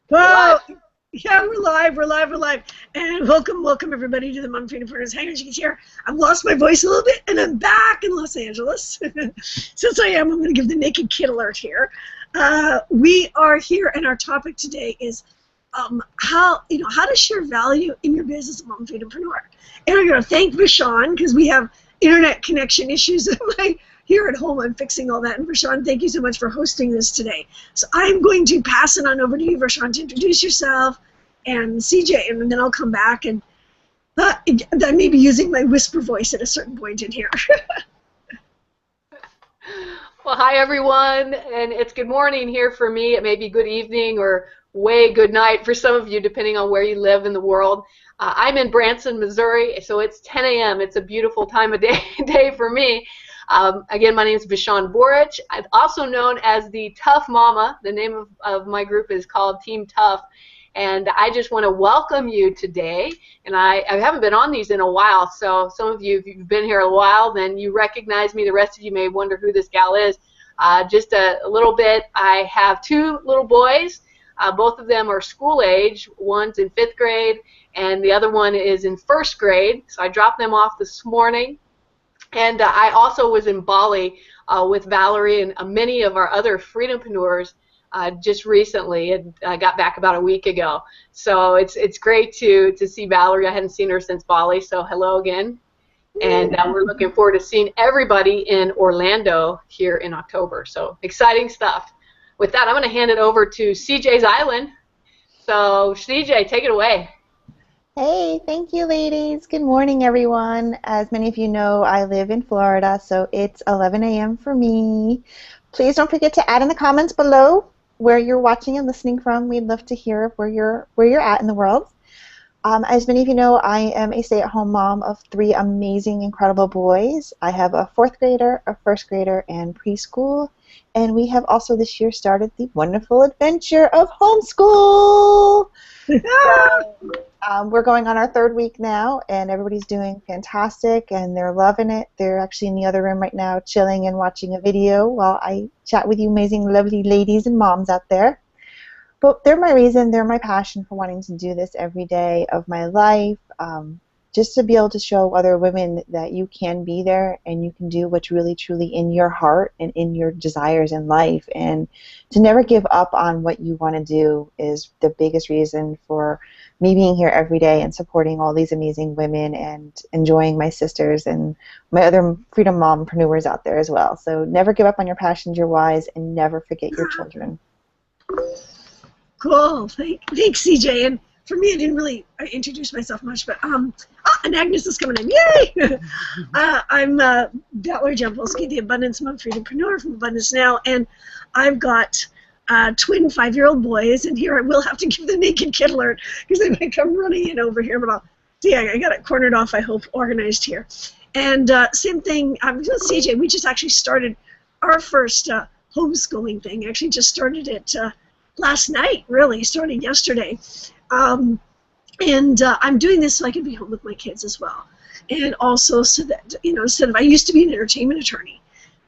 Well, Live. yeah, we're live. And welcome everybody to the Mum-Freedom-Preneur's Hangers. You can hear I've lost my voice a little bit, and I'm back in Los Angeles. Since I'm going to give the naked kid alert here. We are here, and our topic today is how to share value in your business as a Mum-Freedom-Preneur. And I'm going to thank Vishon because we have internet connection issues here at home. I'm fixing all that. And Vishon, thank you so much for hosting this today. So I'm going to pass it on over to you, Vishon, to introduce yourself and CJ, and then I'll come back and I may be using my whisper voice at a certain point in here. Well, hi everyone, and it's good morning here for me. It may be good evening or way good night for some of you, depending on where you live in the world. I'm in Branson, Missouri, so it's 10 a.m. It's a beautiful time of day for me. Again, my name is Vishon Borich. I'm also known as the Tough Mama. The name of my group is called Team Tough. And I just want to welcome you today. And I haven't been on these in a while, so some of you, if you've been here a while, then you recognize me. The rest of you may wonder who this gal is. Just a little bit, I have two little boys. Both of them are school age. One's in 5th grade, and the other one is in 1st grade. So I dropped them off this morning. And I also was in Bali with Valerie and many of our other freedompreneurs just recently, and I got back about a week ago. So it's great to see Valerie. I hadn't seen her since Bali, so hello again. And we're looking forward to seeing everybody in Orlando here in October. So exciting stuff. With that, I'm going to hand it over to CJ's Island. So CJ, take it away. Hey, thank you, ladies. Good morning, everyone. As many of you know, I live in Florida, so it's 11 a.m. for me. Please don't forget to add in the comments below where you're watching and listening from. We'd love to hear where you're at in the world. As many of you know, I am a stay-at-home mom of 3 amazing, incredible boys. I have a 4th grader, a 1st grader, and preschool. And we have also this year started the wonderful adventure of homeschool. We're going on our 3rd week now, and everybody's doing fantastic, and they're loving it. They're actually in the other room right now chilling and watching a video while I chat with you amazing, lovely ladies and moms out there. But they're my reason, they're my passion for wanting to do this every day of my life, just to be able to show other women that you can be there and you can do what's really, truly in your heart and in your desires in life. And to never give up on what you want to do is the biggest reason for me being here every day and supporting all these amazing women and enjoying my sisters and my other Freedom Mompreneurs out there as well. So never give up on your passions, your whys, and never forget your children. Cool. Thanks, CJ. And for me, I didn't really introduce myself much, but and Agnes is coming in. Yay! I'm Valerie Jampolsky, the Abundance Mum-Freedom-Preneur from Abundance Now, and I've got twin 5-year-old boys, and here I will have to give the naked kid alert because they might come running in over here, but I'll see. I got it cornered off, I hope, organized here. And same thing, with CJ, we just actually started our first homeschooling thing. Actually just started it last night, really, starting yesterday. I'm doing this so I can be home with my kids as well. And also so that, instead of, I used to be an entertainment attorney,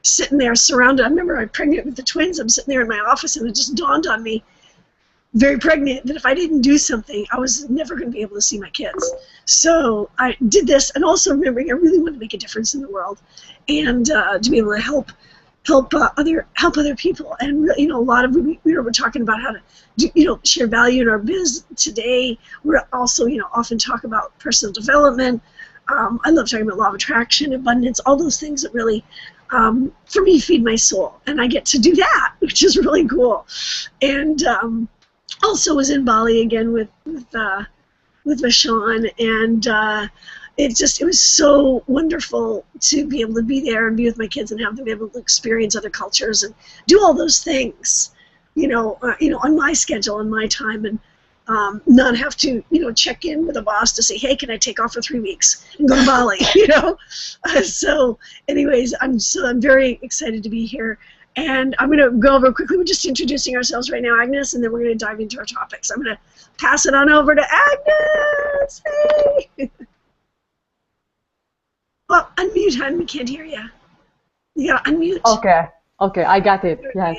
sitting there surrounded, I remember I was pregnant with the twins, I'm sitting there in my office and it just dawned on me, very pregnant, that if I didn't do something, I was never going to be able to see my kids. So I did this, and also remembering I really want to make a difference in the world and to be able to help other people. And a lot of we're talking about how to share value in our biz today. We're also often talk about personal development. I love talking about law of attraction, abundance, all those things that really for me feed my soul, and I get to do that, which is really cool. And also was in Bali again with Vashon, and it was so wonderful to be able to be there and be with my kids and have them be able to experience other cultures and do all those things, on my schedule and my time, and not have to, check in with a boss to say, hey, can I take off for 3 weeks and go to Bali, So anyways, I'm very excited to be here. And I'm going to go over quickly. We're just introducing ourselves right now, Agnes, and then we're going to dive into our topics. I'm going to pass it on over to Agnes. Hey! Well, unmute, hon. We can't hear you. You got to unmute. Okay, I got it. Yes.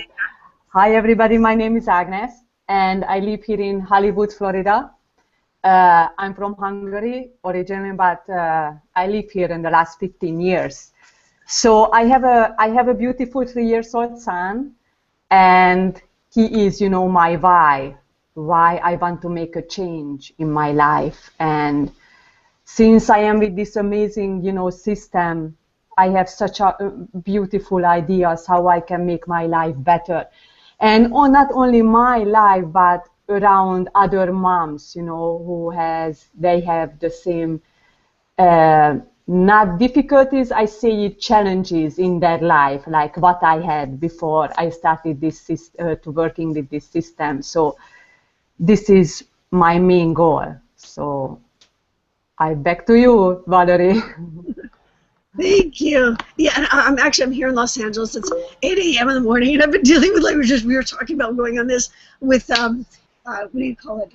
Hi, everybody. My name is Agnes, and I live here in Hollywood, Florida. I'm from Hungary originally, but I live here in the last 15 years. So I have a beautiful 3-year-old son, and he is, my why I want to make a change in my life. And since I am with this amazing, system, I have such a beautiful ideas how I can make my life better. And not only my life, but around other moms, they have the same, not difficulties, I say challenges in their life, like what I had before I started this to working with this system. So this is my main goal. So back to you, Valerie. Thank you. Yeah, and I'm here in Los Angeles. It's 8 a.m. in the morning, and I've been dealing with, we were talking about going on this with, what do you call it,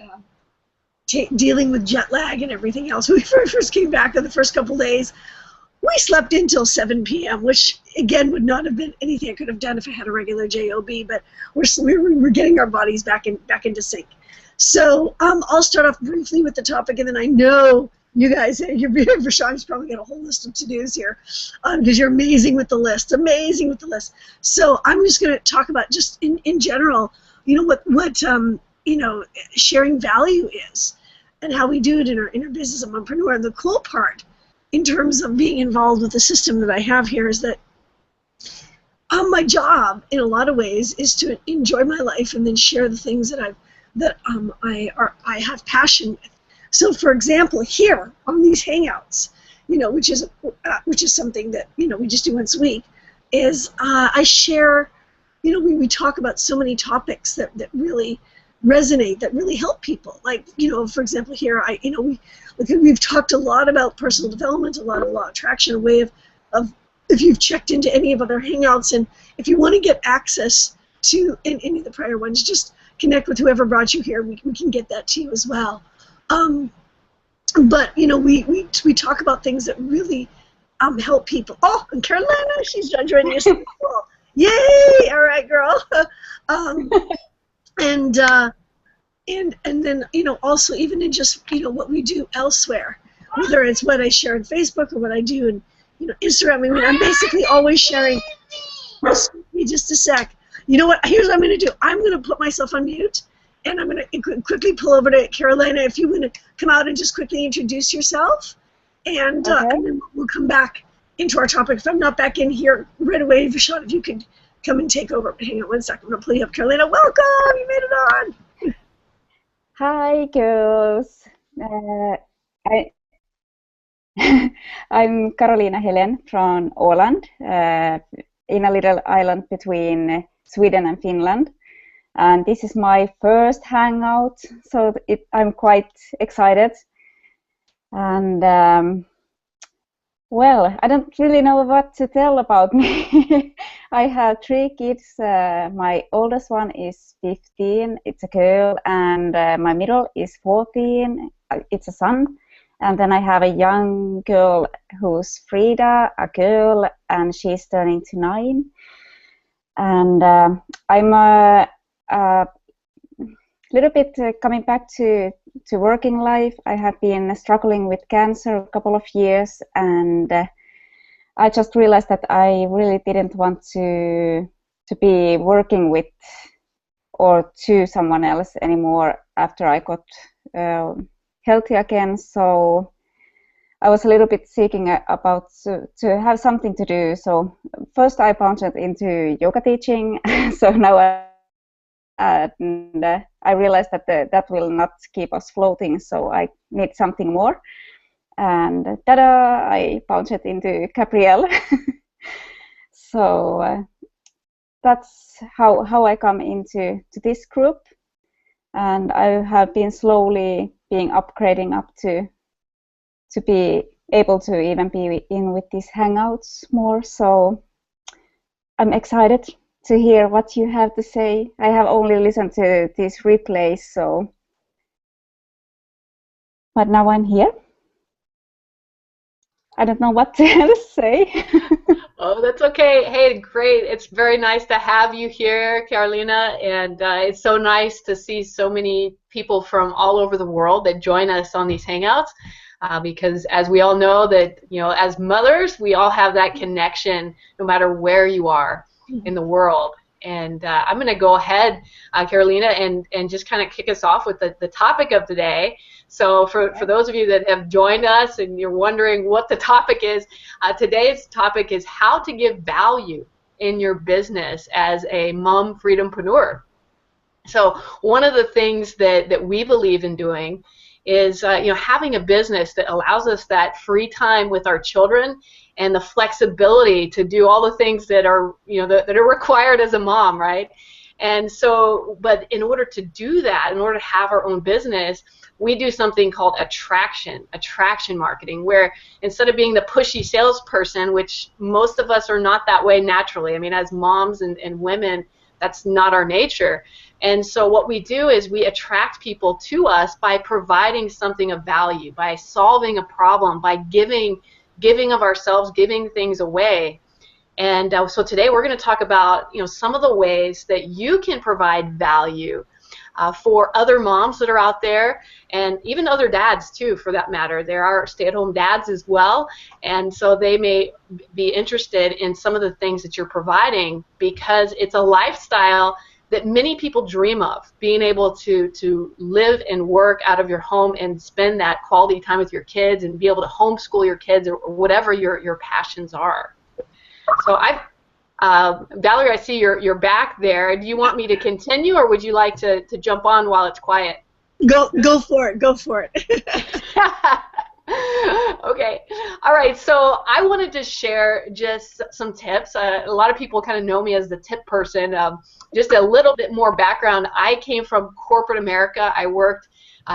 dealing with jet lag and everything else. When we first came back in the first couple days, we slept until 7 p.m., which, again, would not have been anything I could have done if I had a regular job, but we're getting our bodies back into sync. So I'll start off briefly with the topic, and then I know you guys, Rashawn's probably got a whole list of to-dos here, because you're amazing with the list, So I'm just going to talk about just in general, what sharing value is, and how we do it in our business of Mum-Preneur. And the cool part, in terms of being involved with the system that I have here, is that my job, in a lot of ways, is to enjoy my life and then share the things that I have passion with. So, for example, here on these Hangouts, which is something that we just do once a week, is I share. We talk about so many topics that really resonate, that really help people. Like, for example, here we've talked a lot about personal development, a lot of law of attraction, a way of if you've checked into any of other Hangouts, and if you want to get access to any of the prior ones, just connect with whoever brought you here. We can get that to you as well. But we talk about things that really help people. Oh, and Carolina, she's joining us. Yay! All right, girl. And then also even in just what we do elsewhere, whether it's what I share on Facebook or what I do in Instagram. I mean, I'm basically always sharing. Just a sec. You know what? Here's what I'm going to do. I'm going to put myself on mute, and I'm going to quickly pull over to Carolina. If you want to come out and just quickly introduce yourself, and then we'll come back into our topic. If I'm not back in here right away, Vishal, if you could come and take over. Hang on one second. I'm going to pull you up. Carolina, welcome. You made it on. Hi, girls. I'm Carolina Helen from Åland, in a little island between Sweden and Finland. And this is my first hangout, so I'm quite excited. And well, I don't really know what to tell about me. I have 3 kids. My oldest one is 15, it's a girl, and my middle is 14, it's a son. And then I have a young girl who's Frida, a girl, and she's turning to 9. And I'm a little bit coming back to working life. I have been struggling with cancer a couple of years, and I just realized that I really didn't want to be working with or to someone else anymore after I got healthy again. So I was a little bit seeking about to have something to do. So first I bounced into yoga teaching. So now I realized that that will not keep us floating. So I need something more. And tada! I bounced into Gabrielle. So that's how I come into this group. And I have been slowly being upgrading up to be able to even be in with these hangouts more. So I'm excited to hear what you have to say. I have only listened to these replays, but now I'm here. I don't know what to say. Oh, that's okay. Hey, great. It's very nice to have you here, Carolina, and it's so nice to see so many people from all over the world that join us on these Hangouts, because as we all know that, as mothers, we all have that connection no matter where you are in the world. And I'm going to go ahead, Carolina, and just kind of kick us off with the topic of today. So for those of you that have joined us and you're wondering what the topic is, today's topic is how to give value in your business as a Mum-Freedom-Preneur. So one of the things that we believe in doing is having a business that allows us that free time with our children and the flexibility to do all the things that are that are required as a mom, right? And so, but in order to do that, in order to have our own business, we do something called attraction marketing, where instead of being the pushy salesperson, which most of us are not that way naturally, I mean, as moms and women, that's not our nature. And so what we do is we attract people to us by providing something of value, by solving a problem, by giving of ourselves, giving things away. And so today we're going to talk about some of the ways that you can provide value for other moms that are out there, and even other dads too, for that matter. There are stay-at-home dads as well, and so they may be interested in some of the things that you're providing, because it's a lifestyle that many people dream of, being able to live and work out of your home and spend that quality time with your kids and be able to homeschool your kids, or whatever your passions are. So Valerie, I see you're back there. Do you want me to continue, or would you like to jump on while it's quiet? Go for it. Go for it. Okay. All right. So I wanted to share just some tips. A lot of people kind of know me as the tip person. Just a little bit more background. I came from corporate America. I worked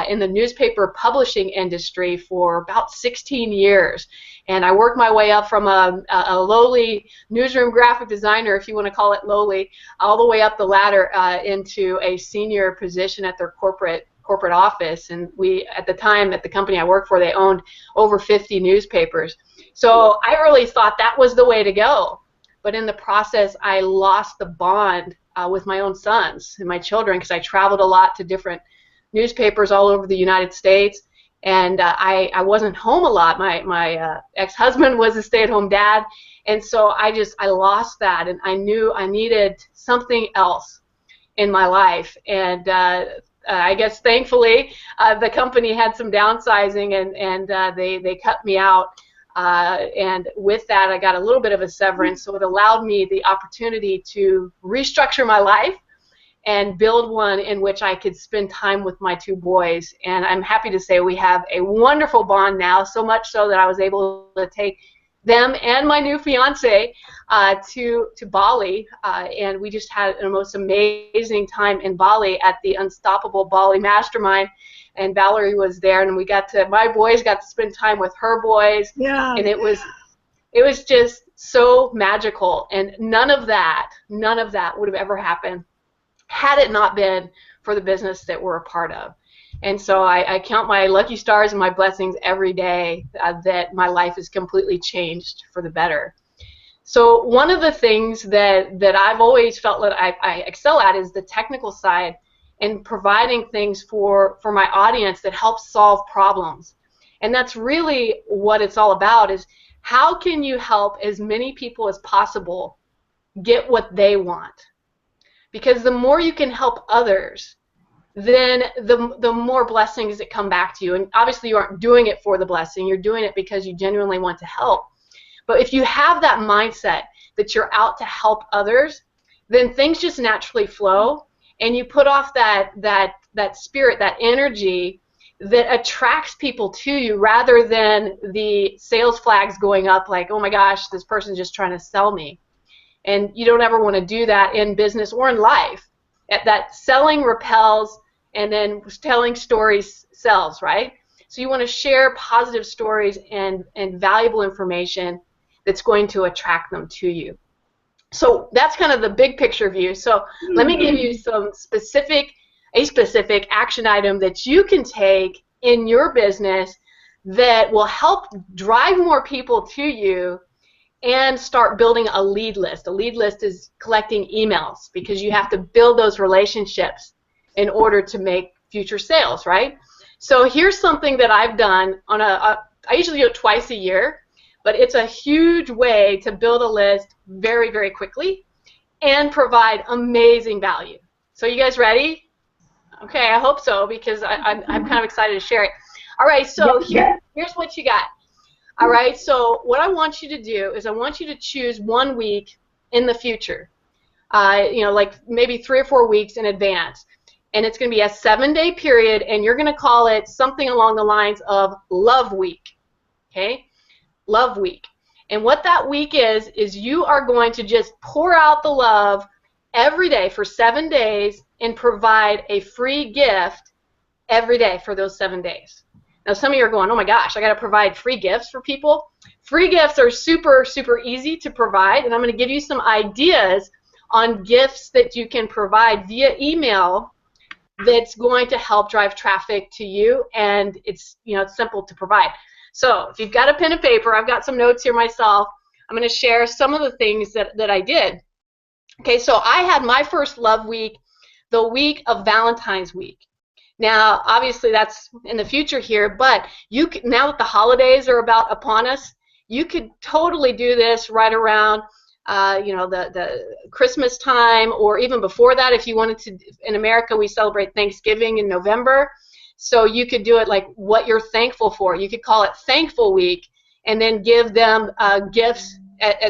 in the newspaper publishing industry for about 16 years. And I worked my way up from a lowly newsroom graphic designer, if you want to call it lowly, all the way up the ladder into a senior position at their corporate office. And we, at the time, at the company I worked for, they owned over 50 newspapers. So I really thought that was the way to go. But in the process, I lost the bond with my own sons and my children, because I traveled a lot to different newspapers all over the United States. And I wasn't home a lot. My ex-husband was a stay-at-home dad, and so I lost that, and I knew I needed something else in my life. And I guess thankfully the company had some downsizing, and they cut me out. And with that, I got a little bit of a severance, so it allowed me the opportunity to restructure my life and build one in which I could spend time with my two boys. And I'm happy to say we have a wonderful bond now, so much so that I was able to take them and my new fiance to Bali, and we just had the most amazing time in Bali at the Unstoppable Bali Mastermind. And Valerie was there, and my boys got to spend time with her boys. Yeah. And it was just so magical, and none of that would have ever happened had it not been for the business that we're a part of. And so I count my lucky stars and my blessings every day that my life is completely changed for the better. So one of the things that I've always felt that I excel at is the technical side, and providing things for my audience that helps solve problems. And that's really what it's all about, is how can you help as many people as possible get what they want? Because the more you can help others, then the more blessings that come back to you. And obviously you aren't doing it for the blessing, you're doing it because you genuinely want to help. But if you have that mindset that you're out to help others, then things just naturally flow, and you put off that spirit, that energy that attracts people to you, rather than the sales flags going up like, oh my gosh, this person's just trying to sell me. And you don't ever want to do that in business or in life. That selling repels, and then telling stories sells, right? So you want to share positive stories and valuable information that's going to attract them to you. So that's kind of the big picture view. So let me give you a specific action item that you can take in your business that will help drive more people to you and start building a lead list. A lead list is collecting emails because you have to build those relationships in order to make future sales, right? So here's something that I've done on I usually do it twice a year, but it's a huge way to build a list very, very quickly and provide amazing value. So you guys ready? Okay, I hope so, because I'm kind of excited to share it. All right, so here's what you got. All right, so what I want you to do is I want you to choose 1 week in the future, you know, like maybe 3 or 4 weeks in advance. And it's going to be a 7-day period, and you're going to call it something along the lines of Love Week, okay? Love Week. And what that week is you are going to just pour out the love every day for 7 days and provide a free gift every day for those 7 days. Now, some of you are going, oh my gosh, I got to provide free gifts for people. Free gifts are super, super easy to provide, and I'm going to give you some ideas on gifts that you can provide via email that's going to help drive traffic to you, and it's, you know, it's simple to provide. So if you've got a pen and paper, I've got some notes here myself. I'm going to share some of the things that I did. Okay, so I had my first Love Week the week of Valentine's Week. Now, obviously, that's in the future here, but you can, now that the holidays are about upon us, you could totally do this right around you know, the Christmas time, or even before that if you wanted to. In America, we celebrate Thanksgiving in November, so you could do it like what you're thankful for. You could call it Thankful Week and then give them gifts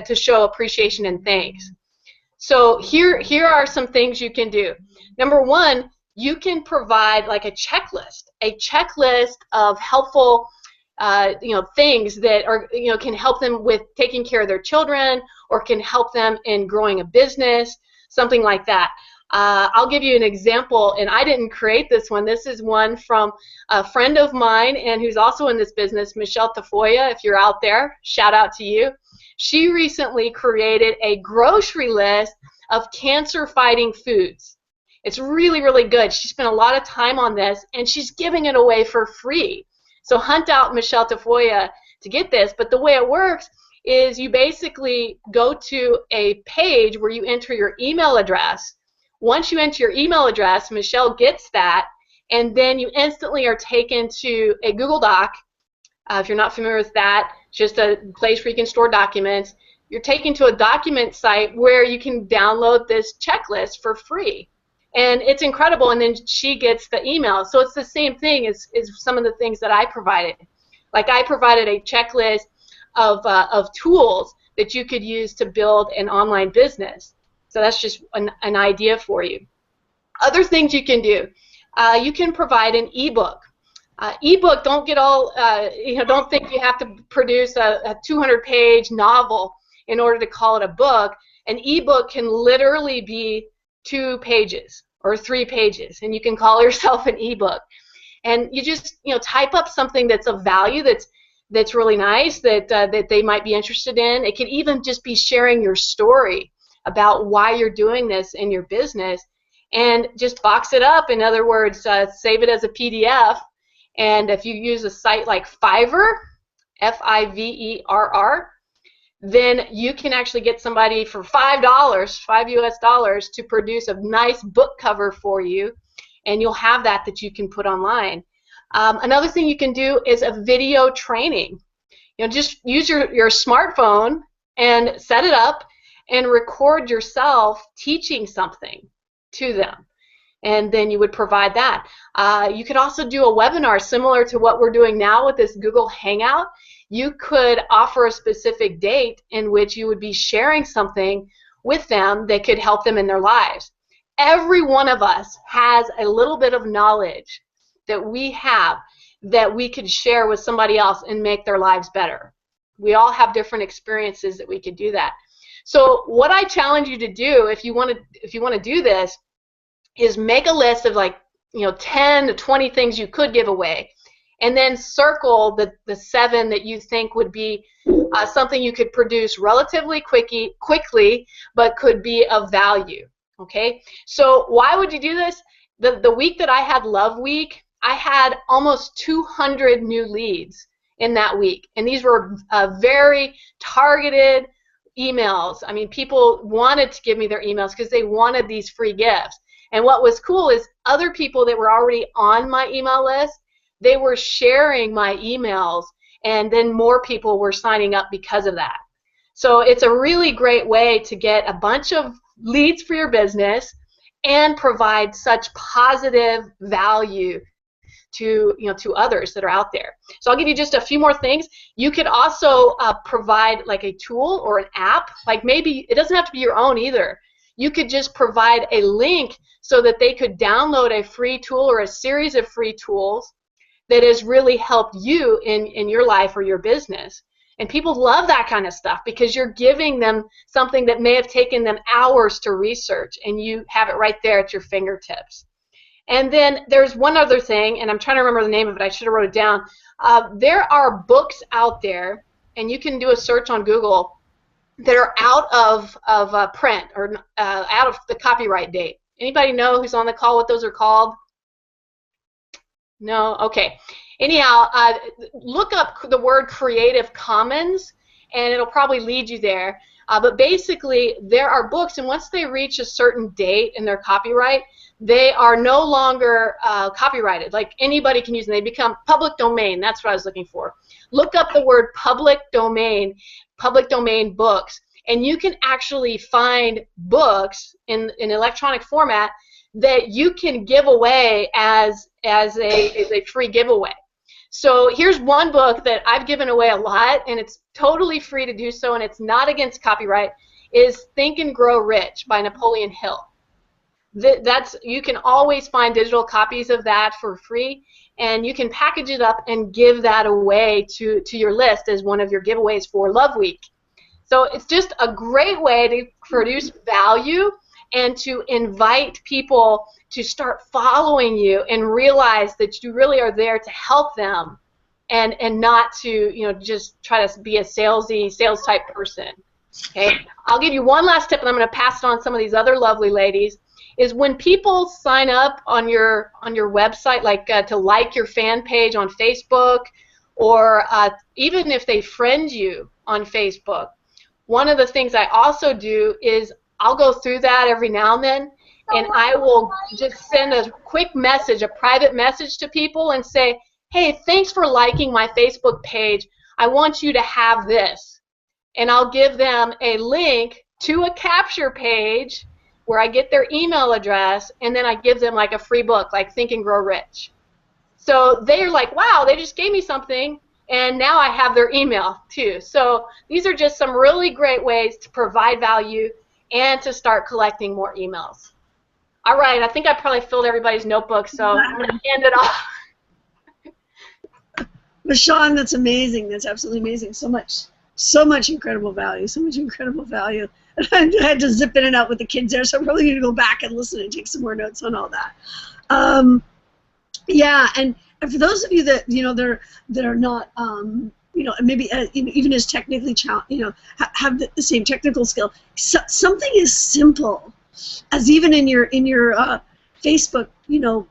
to show appreciation and thanks. So here are some things you can do. Number one, you can provide like a checklist of helpful you know, things that are, you know, can help them with taking care of their children, or can help them in growing a business, something like that. I'll give you an example, and I didn't create this one. This is one from a friend of mine, and who's also in this business, Michelle Tafoya. If you're out there, shout out to you. She recently created a grocery list of cancer-fighting foods. It's really, really good. She spent a lot of time on this, and she's giving it away for free. So hunt out Michelle Tafoya to get this. But the way it works is you basically go to a page where you enter your email address. Once you enter your email address, Michelle gets that, and then you instantly are taken to a Google Doc. If you're not familiar with that, it's just a place where you can store documents. You're taken to a document site where you can download this checklist for free. And it's incredible, and then she gets the email. So it's the same thing as some of the things that I provided. Like I provided a checklist of tools that you could use to build an online business. So that's just an idea for you. Other things you can do, you can provide an ebook. Ebook, don't get all, you know, don't think you have to produce a 200-page novel in order to call it a book. An ebook can literally be 2 pages or 3 pages, and you can call yourself an ebook. And you just, you know, type up something that's of value, that's really nice, that they might be interested in. It could even just be sharing your story about why you're doing this in your business, and just box it up. In other words, save it as a PDF. And if you use a site like Fiverr, Fiverr, then you can actually get somebody for $5, $5 US, to produce a nice book cover for you, and you'll have that you can put online. Another thing you can do is a video training. You know, just use your smartphone and set it up and record yourself teaching something to them, and then you would provide that. You could also do a webinar similar to what we're doing now with this Google Hangout. You could offer a specific date in which you would be sharing something with them that could help them in their lives. Every one of us has a little bit of knowledge that we have that we could share with somebody else and make their lives better. We all have different experiences that we could do that. So what I challenge you to do, if you want to do this, is make a list of, like, you know, 10 to 20 things you could give away, and then circle the 7 that you think would be something you could produce relatively quickly, but could be of value. Okay, so why would you do this? The week that I had Love Week, I had almost 200 new leads in that week. And these were very targeted emails. I mean, people wanted to give me their emails because they wanted these free gifts. And what was cool is other people that were already on my email list, they were sharing my emails, and then more people were signing up because of that. So it's a really great way to get a bunch of leads for your business and provide such positive value to to others that are out there. So I'll give you just a few more things. You could also provide like a tool or an app. Like maybe it doesn't have to be your own either. You could just provide a link so that they could download a free tool or a series of free tools that has really helped you in your life or your business. And people love that kind of stuff because you're giving them something that may have taken them hours to research, and you have it right there at your fingertips. And then there's one other thing, and I'm trying to remember the name of it. I should have wrote it down. There are books out there, and you can do a search on Google, that are out of print or out of the copyright date. Anybody know who's on the call what those are called? No? Okay. Anyhow, look up the word Creative Commons, and it'll probably lead you there. But basically, there are books, and once they reach a certain date in their copyright, they are no longer copyrighted. Like anybody can use them. They become public domain. That's what I was looking for. Look up the word public domain books, and you can actually find books in electronic format that you can give away as a free giveaway. So here's one book that I've given away a lot, and it's totally free to do so, and it's not against copyright, is Think and Grow Rich by Napoleon Hill. You can always find digital copies of that for free, and you can package it up and give that away to your list as one of your giveaways for Love Week. So it's just a great way to produce value and to invite people to start following you and realize that you really are there to help them and not to just try to be a sales type person. Okay, I'll give you one last tip, and I'm going to pass it on to some of these other lovely ladies. Is when people sign up on your website, like to like your fan page on Facebook, or even if they friend you on Facebook, one of the things I also do is I'll go through that every now and then, and I will just send a quick message, a private message to people and say, hey, thanks for liking my Facebook page. I want you to have this. And I'll give them a link to a capture page where I get their email address, and then I give them like a free book, like Think and Grow Rich. So they're like, wow, they just gave me something, and now I have their email too. So these are just some really great ways to provide value and to start collecting more emails. All right, I think I probably filled everybody's notebook, so I'm going to hand it off. But Sean, that's amazing. That's absolutely amazing. So much incredible value. So much incredible value. And I had to zip in and out with the kids there, so I'm probably going to go back and listen and take some more notes on all that. Yeah, and for those of you that that are not maybe even as technically have the same technical skill, something as simple as even in your Facebook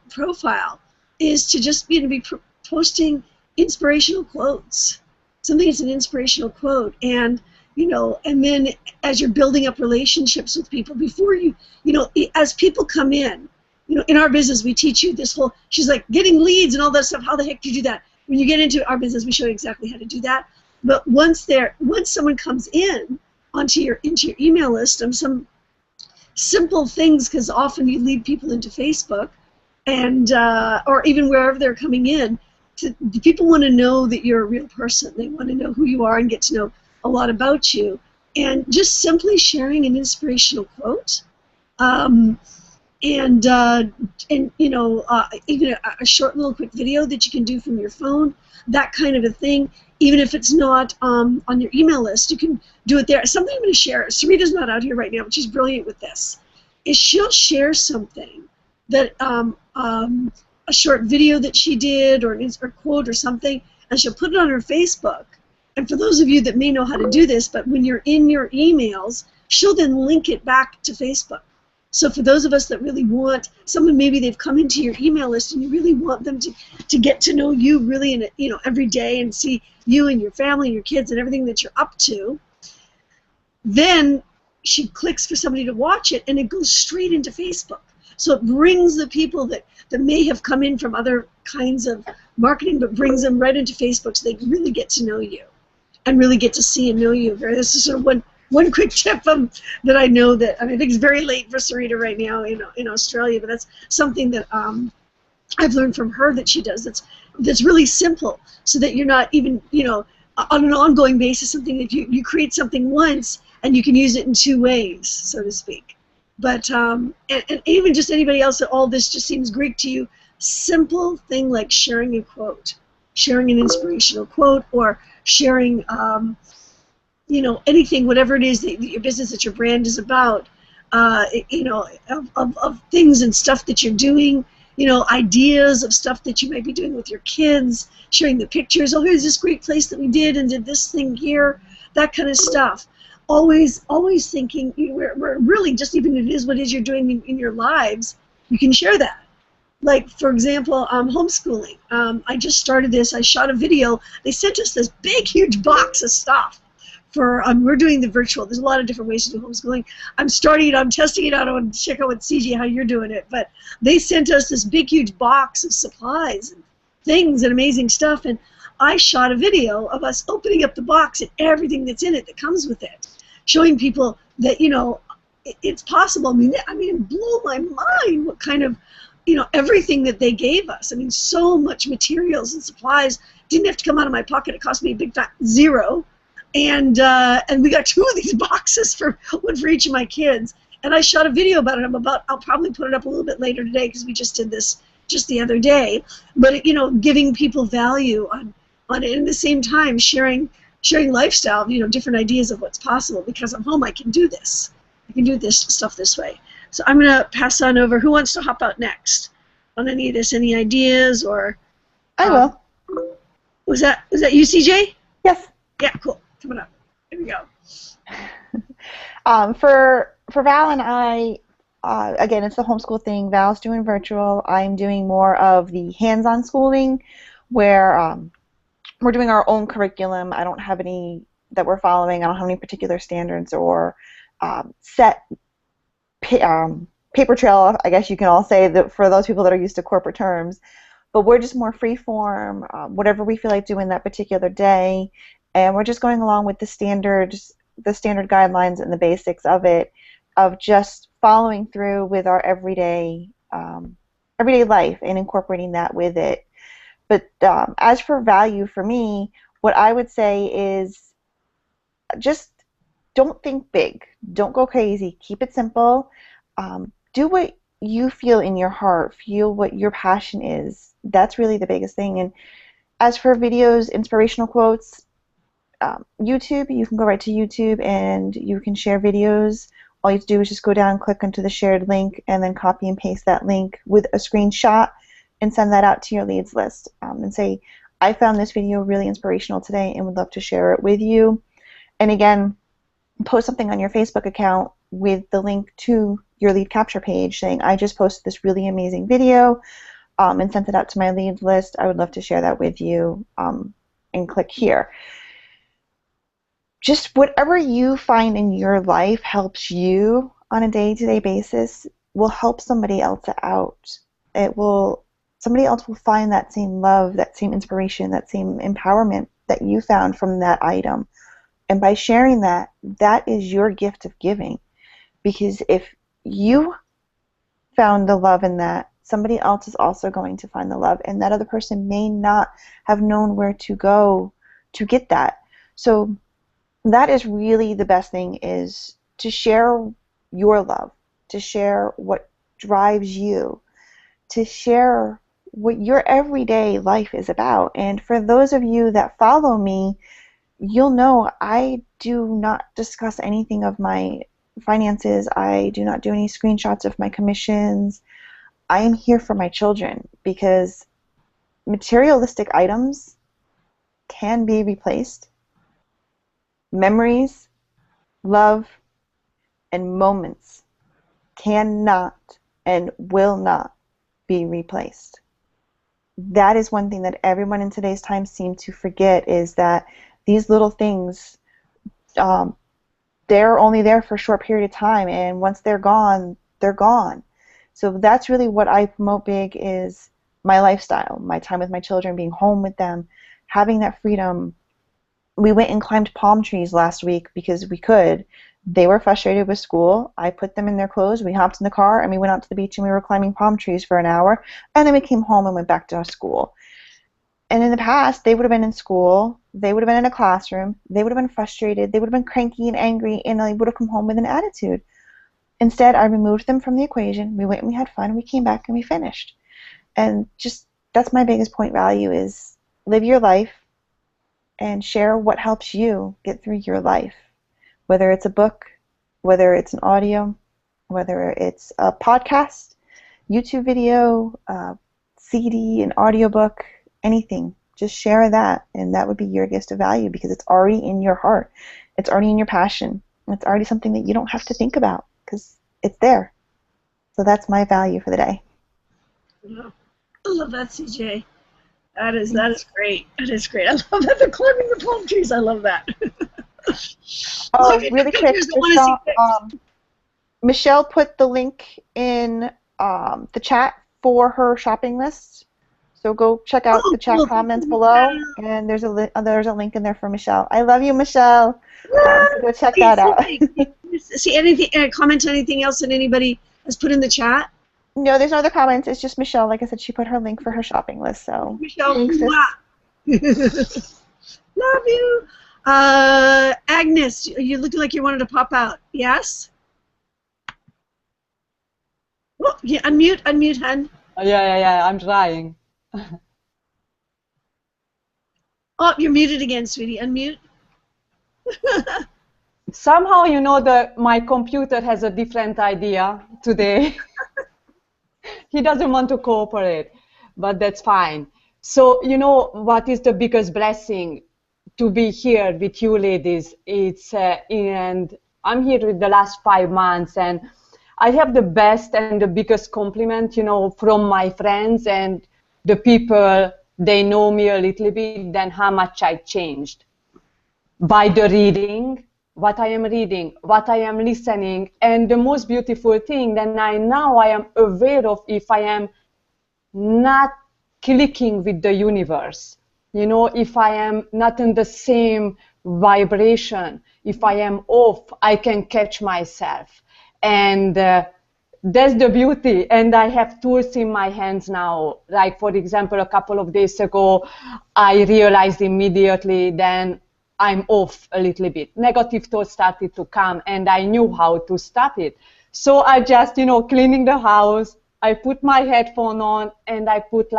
profile is to just be posting inspirational quotes. Something is an inspirational quote, and and then as you're building up relationships with people, before as people come in, in our business we teach you this whole, she's like, getting leads and all that stuff. How the heck do you do that? When you get into our business, we show you exactly how to do that. But once someone comes in into your email list, and some simple things, because often you lead people into Facebook, and or even wherever they're coming in, people want to know that you're a real person. They want to know who you are and get to know a lot about you. And just simply sharing an inspirational quote, even a short little quick video that you can do from your phone, that kind of a thing. Even if it's not on your email list, you can do it there. Something I'm going to share. Sarita's not out here right now, but she's brilliant with this. Is she'll share something that a short video that she did, or a quote or something, and she'll put it on her Facebook. And for those of you that may know how to do this, but when you're in your emails, she'll then link it back to Facebook. So for those of us that really want someone, maybe they've come into your email list and you really want them to get to know you really every day and see you and your family and your kids and everything that you're up to. Then she clicks for somebody to watch it, and it goes straight into Facebook. So it brings the people that may have come in from other kinds of marketing, but brings them right into Facebook so they really get to know you and really get to see and know you. This is sort of one quick tip that I know that, I think it's very late for Sarita right now in Australia, but that's something that I've learned from her that she does that's really simple, so that you're not even, on an ongoing basis, something that you create something once and you can use it in two ways, so to speak. But and even just anybody else, that all this just seems Greek to you, simple thing like sharing a quote, sharing an inspirational quote, or sharing anything, whatever it is that your business, that your brand is about, of things and stuff that you're doing, ideas of stuff that you might be doing with your kids, sharing the pictures. Oh, here's this great place that we did and did this thing here, that kind of stuff. Always thinking, we're really, just even if it is what it is you're doing in your lives, you can share that. Like, for example, homeschooling. I just started this. I shot a video. They sent us this big, huge box of stuff. We're doing the virtual. There's a lot of different ways to do homeschooling. I'm testing it out. I want to check out with CJ how you're doing it. But they sent us this big, huge box of supplies and things and amazing stuff. And I shot a video of us opening up the box and everything that's in it that comes with it, showing people that, it's possible. I mean, it blew my mind what kind of, everything that they gave us. I mean, so much materials and supplies. Didn't have to come out of my pocket. It cost me a big fat zero. And we got 2 of these boxes, one for each of my kids. And I shot a video about it. I'll probably put it up a little bit later today, because we just did this just the other day. But giving people value on it, and at the same time sharing lifestyle, different ideas of what's possible. Because I'm home, I can do this. I can do this stuff this way. So I'm gonna pass on over. Who wants to hop out next on any of this? Any ideas or? I will. Was that you, CJ? Yes. Yeah, cool. Coming up. Here we go. For Val and I, again, it's the homeschool thing. Val's doing virtual. I'm doing more of the hands-on schooling, where we're doing our own curriculum. I don't have any that we're following. I don't have any particular standards or set paper trail, I guess you can all say, that for those people that are used to corporate terms. But we're just more free form, whatever we feel like doing that particular day. And we're just going along with the standard guidelines and the basics of it, of just following through with our everyday life and incorporating that with it. But as for value for me, what I would say is just don't think big. Don't go crazy. Keep it simple. Do what you feel in your heart. Feel what your passion is. That's really the biggest thing. And as for videos, inspirational quotes, YouTube, you can go right to YouTube and you can share videos. All you have to do is just go down, click into the shared link, and then copy and paste that link with a screenshot and send that out to your leads list, and say, I found this video really inspirational today and would love to share it with you. And again, post something on your Facebook account with the link to your lead capture page saying, I just posted this really amazing video and sent it out to my leads list. I would love to share that with you, and click here. Just whatever you find in your life helps you on a day-to-day basis will help somebody else out. Somebody else will find that same love, that same inspiration, that same empowerment that you found from that item. And by sharing that, that is your gift of giving. Because if you found the love in that, somebody else is also going to find the love, and that other person may not have known where to go to get that. So that is really the best thing, is to share your love, to share what drives you, to share what your everyday life is about. And for those of you that follow me, you'll know I do not discuss anything of my finances. I do not do any screenshots of my commissions. I am here for my children, because materialistic items can be replaced. Memories, love, and moments cannot and will not be replaced. that is one thing that everyone in today's time seems to forget, is that these little things, they're only there for a short period of time, and once they're gone, they're gone. So that's really what I promote big, is my lifestyle, my time with my children, being home with them, having that freedom. We went and climbed palm trees last week because we could. They were frustrated with school. I put them in their clothes. We hopped in the car and we went out to the beach and we were climbing palm trees for an hour. And then we came home and went back to our school. And in the past, they would have been in school. They would have been in a classroom. They would have been frustrated. They would have been cranky and angry, and they would have come home with an attitude. Instead, I removed them from the equation. We went and we had fun. We came back and we finished. And just, that's my biggest point value, is live your life and share what helps you get through your life. Whether it's a book, whether it's an audio, whether it's a podcast, YouTube video, CD, an audiobook, anything. Just share that, and that would be your gift of value, because it's already in your heart. It's already in your passion. It's already something that you don't have to think about, because it's there. So that's my value for the day. Yeah. I love that, CJ. That is great. That is great. I love that they're climbing the palm trees. I love that. Oh, really quick, Michelle put the link in the chat for her shopping list. So go check out the chat comments below, and there's a link in there for Michelle. I love you, Michelle. So go check that out. See anything? Comment anything else that anybody has put in the chat? No, there's no other comments. It's just Michelle. Like I said, she put her link for her shopping list. So Michelle, thanks, love you. Agnes, you look like you wanted to pop out. Yes? Oh, yeah, unmute, hun. Yeah, I'm trying. Oh, you're muted again, sweetie. Unmute. Somehow, my computer has a different idea today. He doesn't want to cooperate, but that's fine. So, what is the biggest blessing? To be here with you ladies. And I'm here with the last 5 months, and I have the best and the biggest compliment, from my friends and the people, they know me a little bit, then how much I changed. By the reading, what I am reading, what I am listening, and the most beautiful thing, then now I am aware of if I am not clicking with the universe. If I am not in the same vibration, if I am off, I can catch myself. And that's the beauty. And I have tools in my hands now. Like, for example, a couple of days ago, I realized immediately then I'm off a little bit. Negative thoughts started to come, and I knew how to stop it. So I just, cleaning the house, I put my headphone on, and I put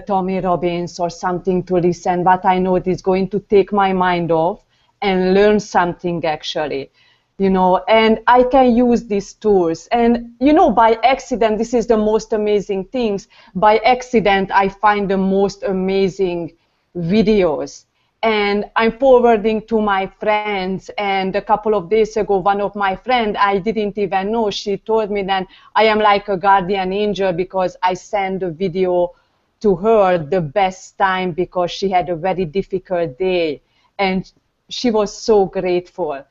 Tommy Robbins or something to listen, but I know it is going to take my mind off and learn something actually, and I can use these tools. And, by accident, this is the most amazing things. By accident, I find the most amazing videos. And I'm forwarding to my friends. And a couple of days ago, one of my friends, I didn't even know, she told me that I am like a guardian angel because I send a video to her the best time because she had a very difficult day, and she was so grateful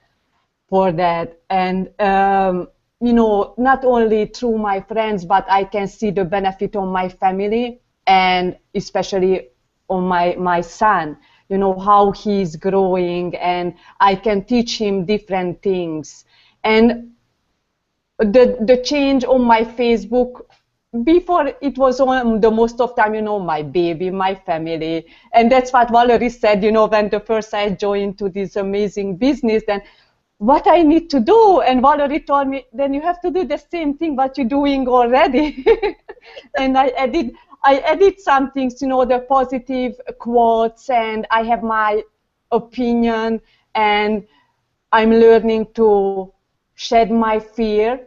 for that. And not only through my friends, but I can see the benefit on my family, and especially on my son, how he's growing, and I can teach him different things. And the change on my Facebook, before it was on the most of time, my baby, my family. And that's what Valerie said, when the first I joined to this amazing business, then what I need to do. And Valerie told me, then you have to do the same thing what you're doing already. And I added some things, the positive quotes, and I have my opinion, and I'm learning to shed my fear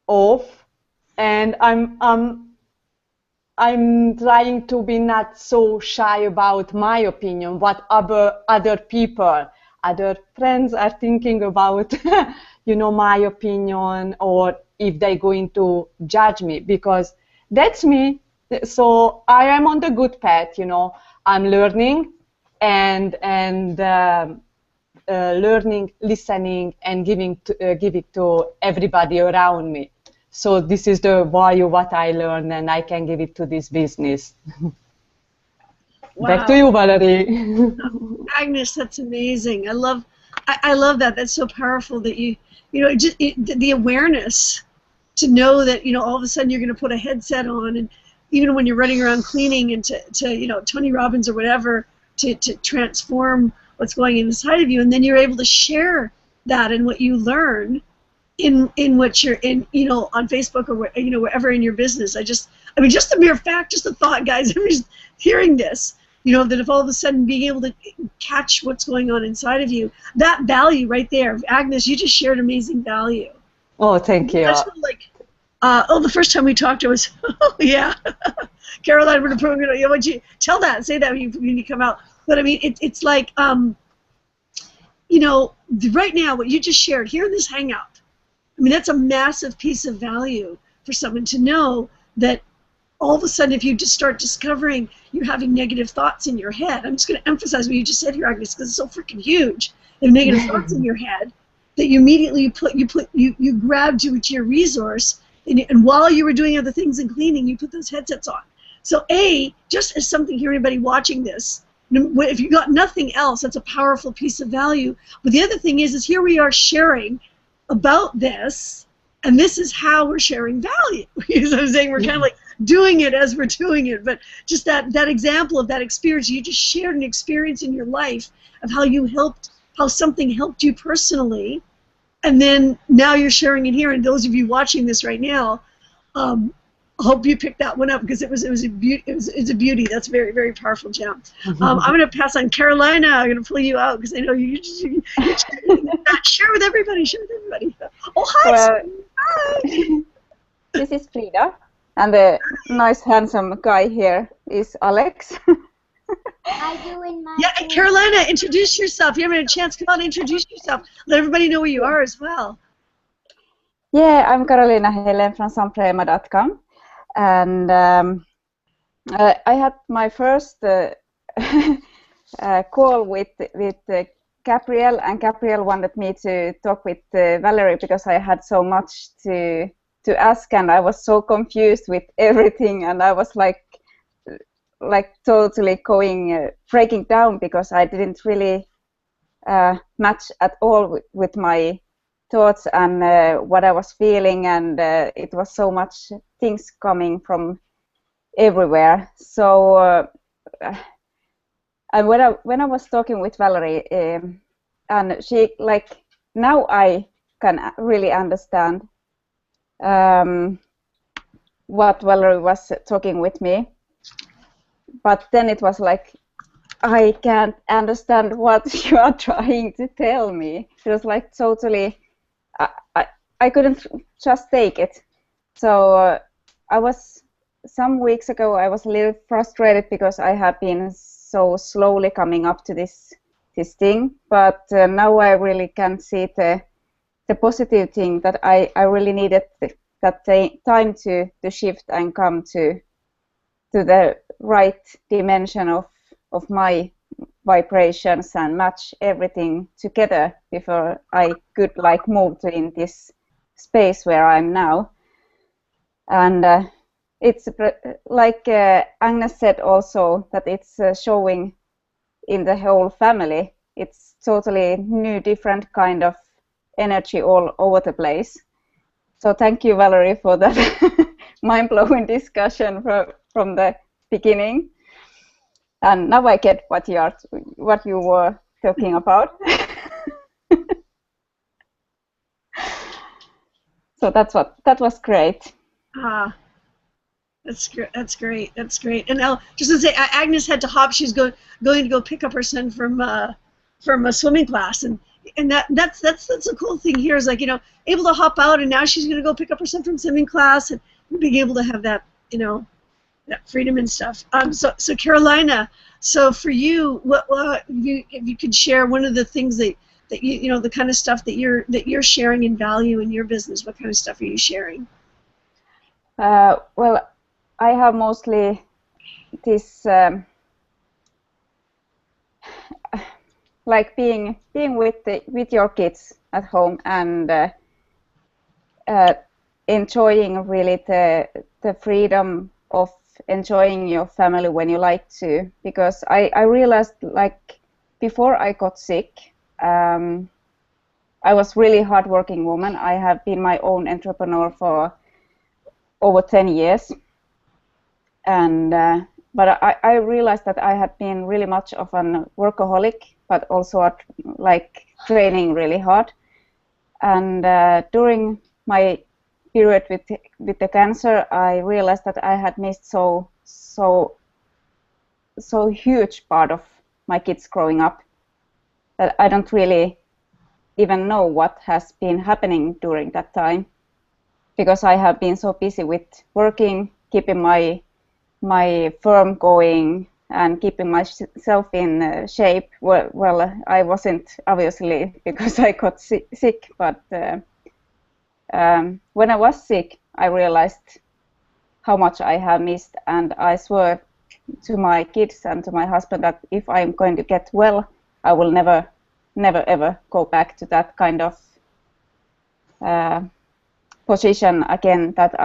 off. And I'm trying to be not so shy about my opinion, what other people, other friends are thinking about, my opinion, or if they're going to judge me, because that's me. So I am on the good path, you know. I'm learning and learning, listening, and give it to everybody around me. So this is the value what I learned, and I can give it to this business. Wow. Back to you, Valerie. Agnes, that's amazing. I love that. That's so powerful that you know, just the awareness to know that, you know, all of a sudden you're going to put a headset on, and even when you're running around cleaning, and to you know, Tony Robbins or whatever, to transform what's going inside of you, and then you're able to share that and what you learn in what you're in, you know, on Facebook or where, you know, wherever in your business. I mean, just the mere fact, just the thought, guys, I'm just hearing this, you know, that if all of a sudden being able to catch what's going on inside of you, that value right there. Agnes, you just shared amazing value. Oh, thank you. That's like, the first time we talked, it was, oh yeah, Caroline, we're going to, you know, would you tell that, say that when you come out. But I mean, it's like, you know, right now, what you just shared here in this hangout, I mean, that's a massive piece of value for someone to know that all of a sudden, if you just start discovering you're having negative thoughts in your head, I'm just going to emphasize what you just said here, Agnes, because it's so freaking huge. If negative thoughts in your head, that you immediately you grabbed you to your resource, and while you were doing other things and cleaning, you put those headsets on. So just as something here, anybody watching this, if you got nothing else, that's a powerful piece of value. But the other thing is here we are sharing about this, and this is how we're sharing value. As I was saying, we're kind of like doing it as we're doing it, but just that example of that experience, you just shared an experience in your life of how something helped you personally, and then now you're sharing it here. And those of you watching this right now, I hope you picked that one up, because it was a beauty. It's a beauty. That's a very, very powerful gem. I'm going to pass on Carolina. I'm going to pull you out because I know you share with everybody. Share with everybody. Oh, hi. Well, Hi. this is Frida, and the nice, handsome guy here is Alex. Yeah, and Carolina, introduce yourself. You haven't had a chance. Come on, introduce yourself. Let everybody know where you are as well. Yeah, I'm Carolina Helen from Mum-Freedom-Preneur, and I had my first call with Gabrielle, and Gabrielle wanted me to talk with Valerie because I had so much to ask, and I was so confused with everything, and I was like totally breaking down because I didn't really match at all with my thoughts and what I was feeling, and it was so much things coming from everywhere. So and when I was talking with Valerie, and she, like, now I can really understand what Valerie was talking with me, but then it was like, I can't understand what you are trying to tell me. It was like totally, I couldn't just take it. So some weeks ago, I was a little frustrated because I have been so slowly coming up to this thing. But now I really can see the positive thing, that I really needed that time to shift and come to the right dimension of my vibrations and match everything together before I could like move to in this space where I'm now. And it's like Agnes said also, that it's showing in the whole family. It's totally new, different kind of energy all over the place. So thank you, Valerie, for that mind-blowing discussion from the beginning. And now I get what you were talking about. So that was great. That's great. That's great. That's great. And now, just to say, Agnes had to hop. She's going to go pick up her son from a swimming class, and that's a cool thing here. Is like, you know, able to hop out, and now she's going to go pick up her son from swimming class, and being able to have that, you know, that freedom and stuff. So Carolina, so for you, if you could share one of the things that you know, the kind of stuff that you're sharing in value in your business, what kind of stuff are you sharing? Well, I have mostly this like being with your kids at home and enjoying really the freedom of enjoying your family when you like to, because I realized, like, before I got sick, I was really hardworking woman. I have been my own entrepreneur for over 10 years, and but I realized that I had been really much of an workaholic, but also at, like, training really hard. And during my period with the cancer, I realized that I had missed so huge part of my kids growing up that I don't really even know what has been happening during that time, because I have been so busy with working, keeping my firm going, and keeping myself in shape. Well, I wasn't, obviously, because I got sick, but when I was sick, I realized how much I have missed, and I swore to my kids and to my husband that if I'm going to get well, I will never ever go back to that kind of position again, that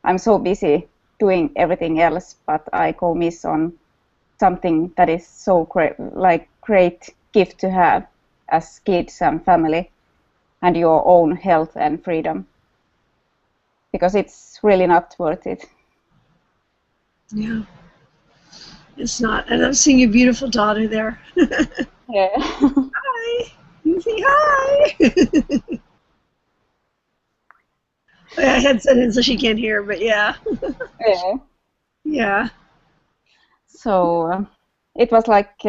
I'm so busy doing everything else, but I go miss on something that is so great gift to have as kids and family, and your own health and freedom, because it's really not worth it. Yeah, it's not. And I'm seeing your beautiful daughter there. Yeah. Hi. You say hi. I headset in so she can't hear, but yeah. Yeah. Yeah. So it was like,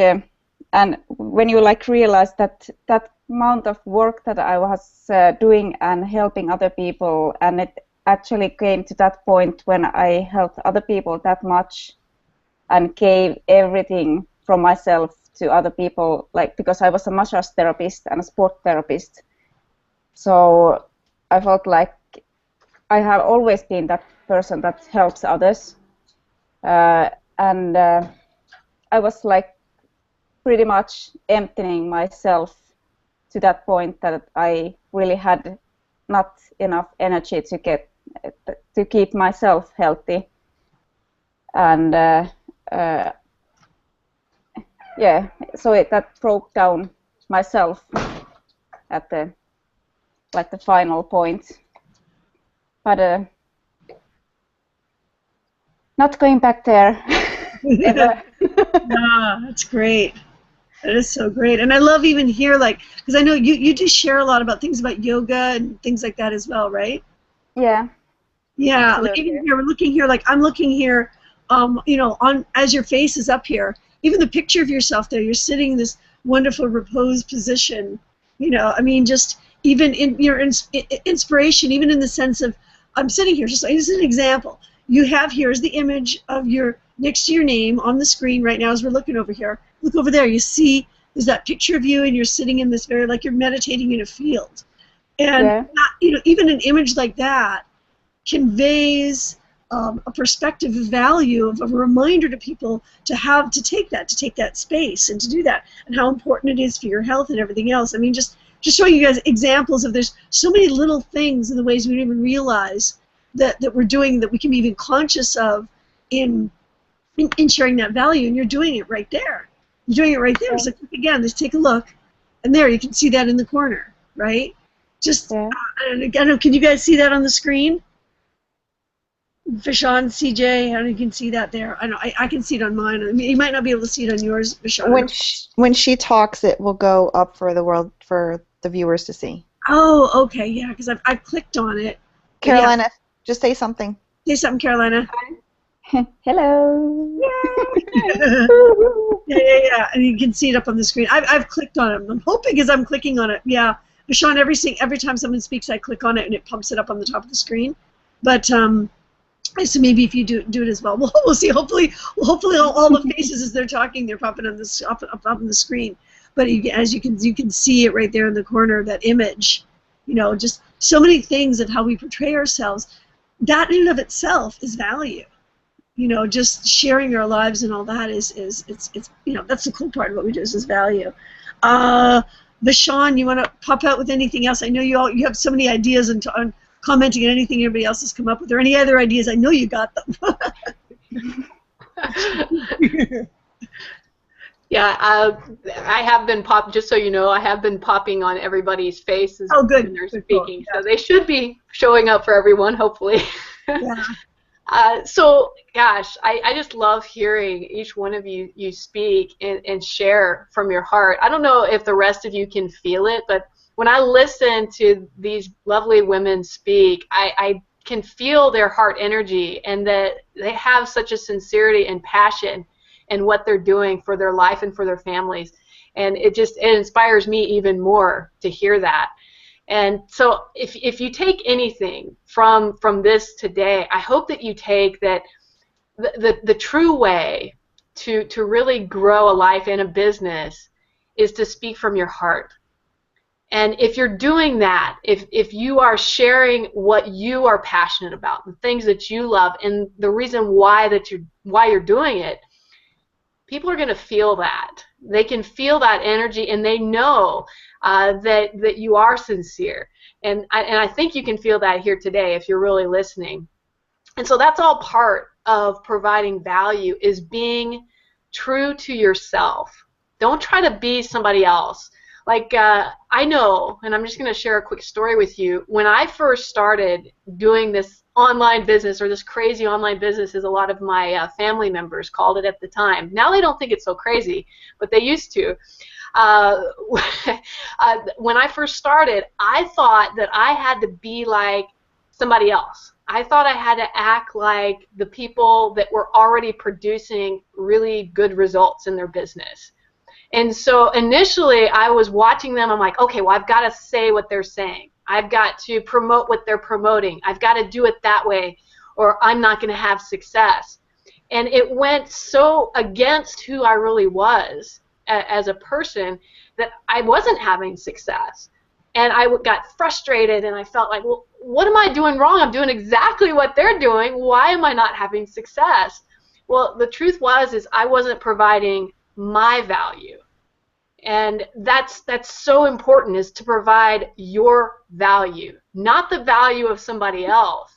and when you like realize that amount of work that I was doing and helping other people, and it actually came to that point when I helped other people that much and gave everything from myself to other people, like, because I was a massage therapist and a sport therapist. So I felt like I have always been that person that helps others. And I was like pretty much emptying myself to that point that I really had not enough energy to keep myself healthy. And yeah, so that broke down myself at the final point. But not going back there ever. Ah, that's great. That is so great. And I love even here, like, because I know you do share a lot about things about yoga and things like that as well, right? Yeah. Yeah, Absolutely. like even here, we're looking here, like I'm looking here, you know, on as your face is up here, even the picture of yourself there, you're sitting in this wonderful repose position, you know, I mean, just even in your inspiration, even in the sense of, I'm sitting here, just as an example, you have here is the image of your, next to your name on the screen right now as we're looking over here. Look over there, you see, there's that picture of you and you're sitting in this very, like you're meditating in a field. And, Yeah. you know, even an image like that conveys a perspective of value, of a reminder to people to take that space and to do that, and how important it is for your health and everything else. I mean, just showing you guys examples of, there's so many little things in the ways we don't even realize that we're doing, that we can be even conscious of in sharing that value, and you're doing it right there. You're doing it right there. Yeah. So again, just take a look, and there you can see that in the corner, right? Just, Yeah. I don't know, can you guys see that on the screen? Vishon, CJ, I don't know if you can see that there. I know I can see it on mine. I mean, you might not be able to see it on yours, Vishon. When she talks, it will go up for the viewers to see. Oh, okay, yeah, because I've clicked on it. Carolina, just say something. Say something, Carolina. Hello. Yeah. And you can see it up on the screen. I've clicked on it. I'm hoping as I'm clicking on it. Yeah, Vishon, every time someone speaks, I click on it and it pumps it up on the top of the screen. But so maybe if you do it as well, we'll see. Hopefully all the faces as they're talking, they're popping on this up on the screen. But as you can see it right there in the corner, that image. You know, just so many things of how we portray ourselves. That in and of itself is value. you know, just sharing our lives and all that is it's you know, that's the cool part of what we do is value. Vashon, you want to pop out with anything else? I know you have so many ideas on commenting on anything everybody else has come up with, or any other ideas. I know you got them. Yeah, I have been just so you know, I have been popping on everybody's faces when they're speaking, cool. So they should be showing up for everyone, hopefully. Yeah. So, gosh, I just love hearing each one of you speak and share from your heart. I don't know if the rest of you can feel it, but when I listen to these lovely women speak, I can feel their heart energy, and that they have such a sincerity and passion in what they're doing for their life and for their families. And it inspires me even more to hear that. And so if you take anything from this today, I hope that you take that the true way to really grow a life and a business is to speak from your heart. And if you're doing that, if you are sharing what you are passionate about, the things that you love, and the reason why you're doing it, people are going to feel that. They can feel that energy, and they know that you are sincere. And I think you can feel that here today if you're really listening. And so that's all part of providing value, is being true to yourself. Don't try to be somebody else. Like, I know, and I'm just going to share a quick story with you. When I first started doing this online business, or this crazy online business, as a lot of my family members called it at the time. Now they don't think it's so crazy, but they used to. When I first started, I thought that I had to be like somebody else. I thought I had to act like the people that were already producing really good results in their business. And so initially I was watching them. I'm like, okay, well, I've got to say what they're saying. I've got to promote what they're promoting. I've got to do it that way, or I'm not going to have success. And it went so against who I really was as a person that I wasn't having success. And I got frustrated, and I felt like, well, what am I doing wrong? I'm doing exactly what they're doing. Why am I not having success? Well, the truth is I wasn't providing my value. And that's so important, is to provide your value, not the value of somebody else,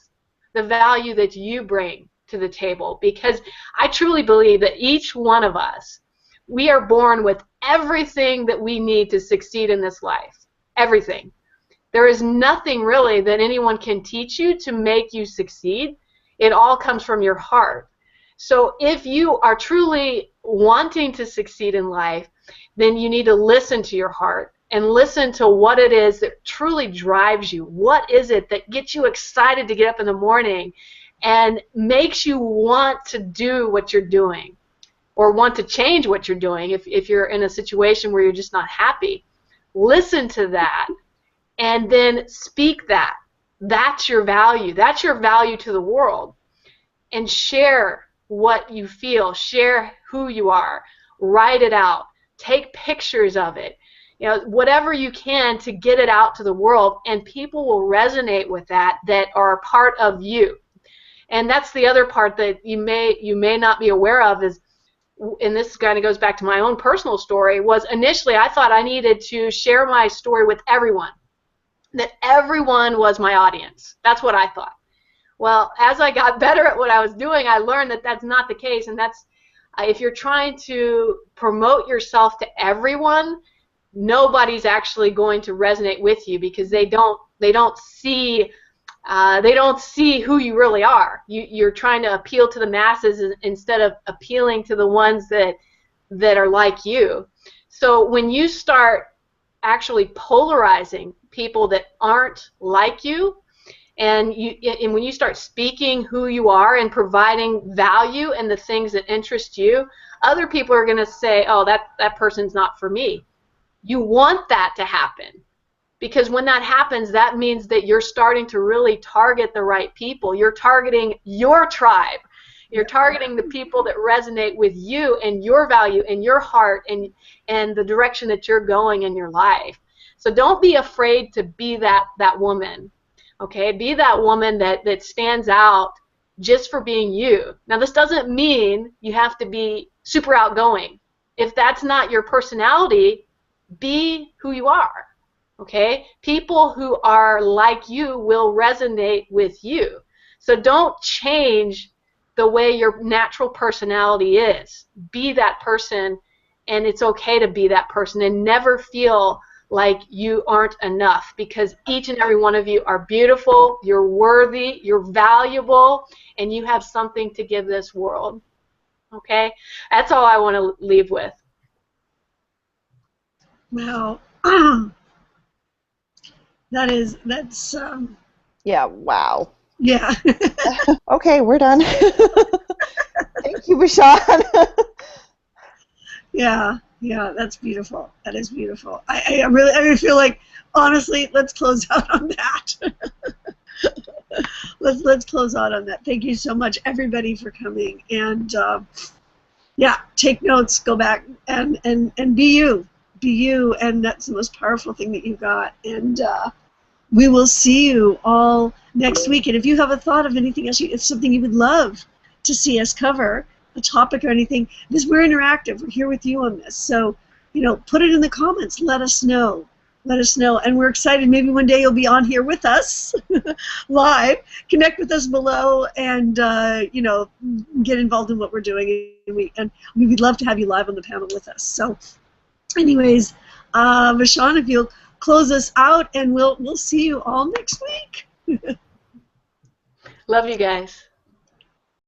the value that you bring to the table. Because I truly believe that each one of us, we are born with everything that we need to succeed in this life. Everything. There is nothing really that anyone can teach you to make you succeed. It all comes from your heart. So if you are truly wanting to succeed in life, then you need to listen to your heart and listen to what it is that truly drives you. What is it that gets you excited to get up in the morning and makes you want to do what you're doing, or want to change what you're doing if you're in a situation where you're just not happy? Listen to that and then speak that. That's your value. That's your value to the world. And share what you feel. Share who you are. Write it out. Take pictures of it. You know, whatever you can to get it out to the world, and people will resonate with that are a part of you. And that's the other part that you may not be aware of, is, and this kind of goes back to my own personal story, was initially I thought I needed to share my story with everyone, that everyone was my audience. That's what I thought. Well, as I got better at what I was doing, I learned that that's not the case, and that's if you're trying to promote yourself to everyone, nobody's actually going to resonate with you, because they don't see who you really are. You're trying to appeal to the masses instead of appealing to the ones that are like you. So when you start actually polarizing people that aren't like you, and when you start speaking who you are and providing value and the things that interest you, other people are going to say, oh, that person's not for me. You want that to happen, because when that happens, that means that you're starting to really target the right people. You're targeting your tribe. You're targeting the people that resonate with you and your value and your heart and the direction that you're going in your life. So don't be afraid to be that woman. Okay, be that woman that stands out just for being you. Now, this doesn't mean you have to be super outgoing. If that's not your personality, be who you are, okay? People who are like you will resonate with you. So don't change the way your natural personality is. Be that person, and it's okay to be that person, and never feel like you aren't enough, because each and every one of you are beautiful, you're worthy, you're valuable, and you have something to give this world. Okay? That's all I want to leave with. Wow. That's Yeah, wow. yeah. Okay, we're done. Thank you, Bashan. Yeah, that's beautiful. That is beautiful. I really feel like, honestly, let's close out on that. let's close out on that. Thank you so much, everybody, for coming. And yeah, take notes, go back, and be you. Be you, and that's the most powerful thing that you got. And we will see you all next week. And if you have a thought of anything else, it's something you would love to see us cover, a topic or anything, because we're interactive. We're here with you on this. So, you know, put it in the comments. Let us know. Let us know. And we're excited. Maybe one day you'll be on here with us live. Connect with us below and, you know, get involved in what we're doing. And we would love to have you live on the panel with us. So, anyways, Bashan, if you'll close us out, and we'll see you all next week. Love you guys.